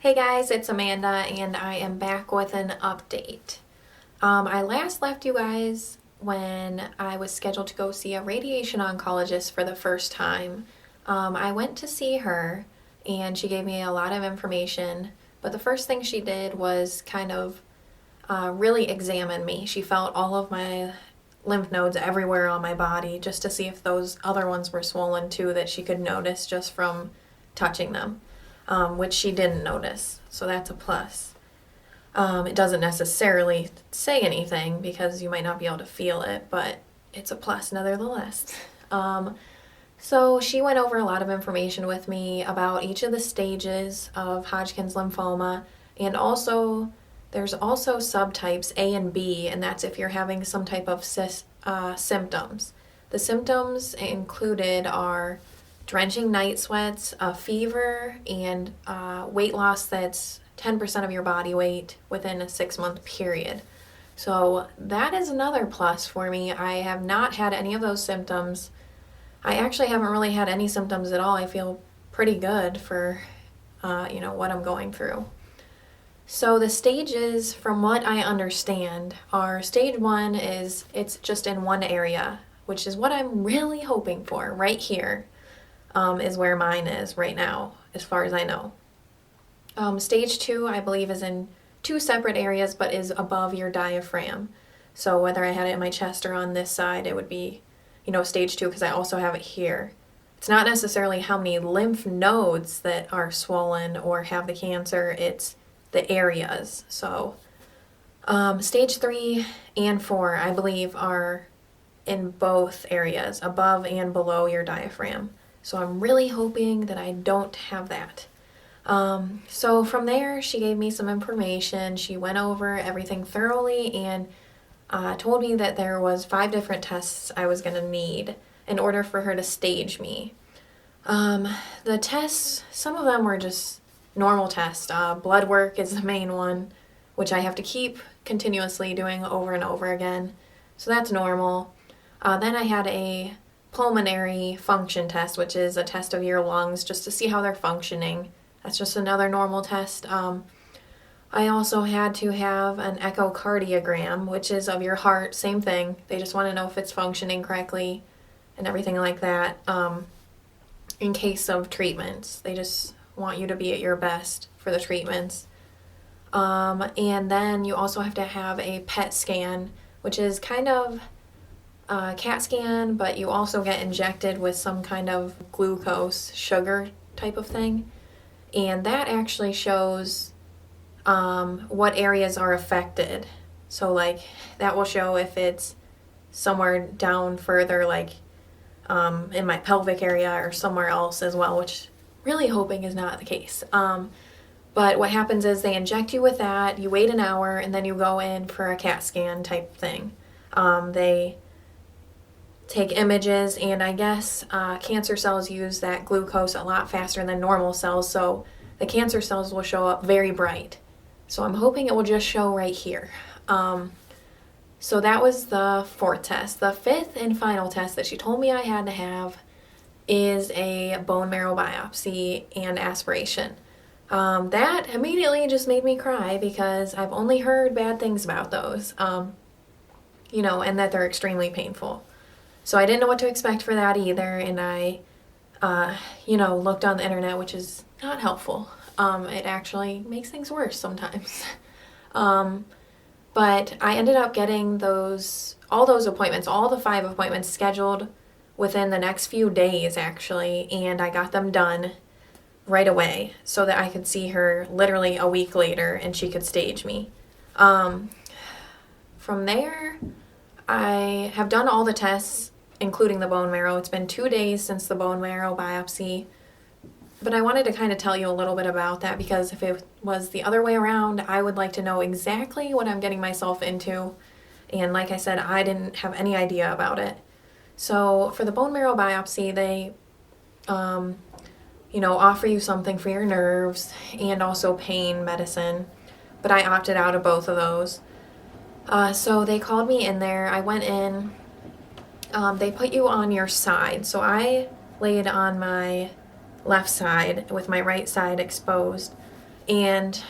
Hey guys, it's Amanda and I am back with an update. I last left you guys when I was scheduled to go see a radiation oncologist for the first time. I went to see her and she gave me a lot of information, but the first thing she did was kind of really examine me. She felt all of my lymph nodes everywhere on my body just to see if those other ones were swollen too that she could notice just from touching them. Which she didn't notice, so that's a plus. It doesn't necessarily say anything because you might not be able to feel it, but it's a plus nevertheless. So she went over a lot of information with me about each of the stages of Hodgkin's lymphoma, and also there's also subtypes A and B, and that's if you're having some type of symptoms. The symptoms included are drenching night sweats, a fever, and weight loss that's 10% of your body weight within a 6-month period. So that is another plus for me. I have not had any of those symptoms. I actually haven't really had any symptoms at all. I feel pretty good for what I'm going through. So the stages, from what I understand, are stage 1 is it's just in one area, which is what I'm really hoping for right here. Is where mine is right now, as far as I know. Stage 2, I believe, is in 2 separate areas, but is above your diaphragm. So whether I had it in my chest or on this side, it would be, stage 2, because I also have it here. It's not necessarily how many lymph nodes that are swollen or have the cancer, it's the areas. So stage 3 and 4, I believe, are in both areas, above and below your diaphragm. So I'm really hoping that I don't have that. So from there, she gave me some information. She went over everything thoroughly and told me that there was 5 different tests I was going to need in order for her to stage me. The tests, some of them were just normal tests. Blood work is the main one, which I have to keep continuously doing over and over again. So that's normal. Then I had a pulmonary function test, which is a test of your lungs just to see how they're functioning. That's just another normal test. I also had to have an echocardiogram, which is of your heart, same thing. They just want to know if it's functioning correctly and everything like that. In case of treatments, they just want you to be at your best for the treatments. And then you also have to have a PET scan, which is kind of CAT scan, but you also get injected with some kind of glucose, sugar type of thing. And that actually shows what areas are affected. So like that will show if it's somewhere down further, like in my pelvic area or somewhere else as well, which really hoping is not the case. But what happens is they inject you with that, you wait an hour, and then you go in for a CAT scan type thing. They take images, and I guess cancer cells use that glucose a lot faster than normal cells, so the cancer cells will show up very bright. So I'm hoping it will just show right here. So that was the 4th test. The 5th and final test that she told me I had to have is a bone marrow biopsy and aspiration. That immediately just made me cry because I've only heard bad things about those, and that they're extremely painful. So I didn't know what to expect for that either, and I, looked on the internet, which is not helpful. It actually makes things worse sometimes. But I ended up getting all those appointments, all the 5 appointments scheduled within the next few days, actually, and I got them done right away so that I could see her literally a week later and she could stage me. From there, I have done all the tests, including the bone marrow. It's been 2 days since the bone marrow biopsy, but I wanted to kind of tell you a little bit about that because if it was the other way around, I would like to know exactly what I'm getting myself into. And like I said, I didn't have any idea about it. So for the bone marrow biopsy, they, offer you something for your nerves and also pain medicine, but I opted out of both of those. So they called me in there. I went in. They put you on your side. So I laid on my left side with my right side exposed. And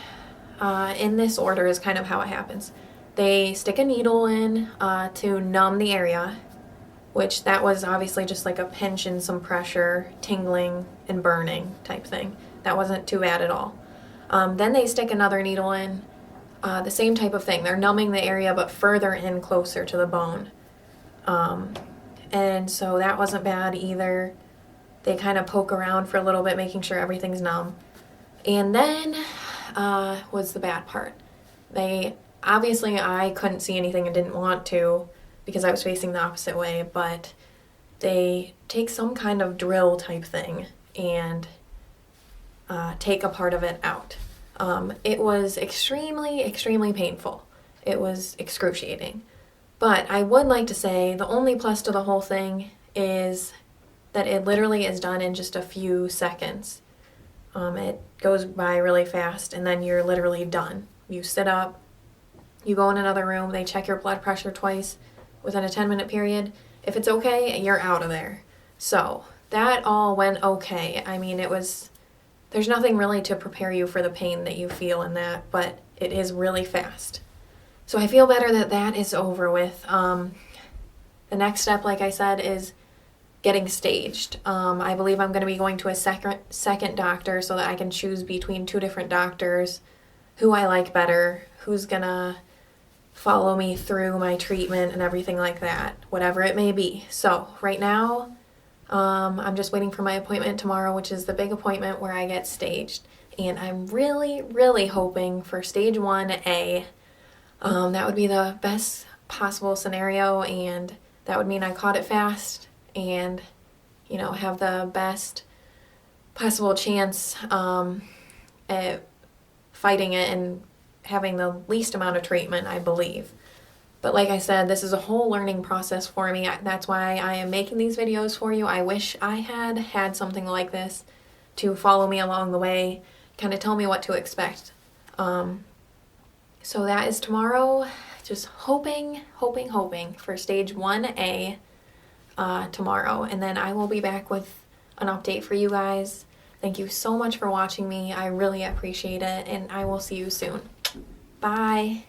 in this order is kind of how it happens. They stick a needle in to numb the area, which that was obviously just like a pinch and some pressure, tingling and burning type thing. That wasn't too bad at all. Then they stick another needle in, the same type of thing. They're numbing the area but further in, closer to the bone. And so that wasn't bad either. They kind of poke around for a little bit, making sure everything's numb. And then was the bad part. Obviously I couldn't see anything and didn't want to because I was facing the opposite way, but they take some kind of drill type thing and take a part of it out. It was extremely, extremely painful. It was excruciating. But I would like to say the only plus to the whole thing is that it literally is done in just a few seconds. It goes by really fast and then you're literally done. You sit up, you go in another room, they check your blood pressure twice within a 10-minute period. If it's okay, you're out of there. So that all went okay. I mean, there's nothing really to prepare you for the pain that you feel in that, but it is really fast. So I feel better that that is over with. The next step, like I said, is getting staged. I believe I'm going to be going to a second doctor so that I can choose between 2 different doctors who I like better, who's going to follow me through my treatment and everything like that, whatever it may be. So right now, I'm just waiting for my appointment tomorrow, which is the big appointment where I get staged. And I'm really, really hoping for stage 1A. That would be the best possible scenario, and that would mean I caught it fast and, have the best possible chance at fighting it and having the least amount of treatment, I believe. But like I said, this is a whole learning process for me. That's why I am making these videos for you. I wish I had something like this to follow me along the way, kind of tell me what to expect. So that is tomorrow. Just hoping for stage 1A tomorrow. And then I will be back with an update for you guys. Thank you so much for watching me. I really appreciate it, and I will see you soon. Bye.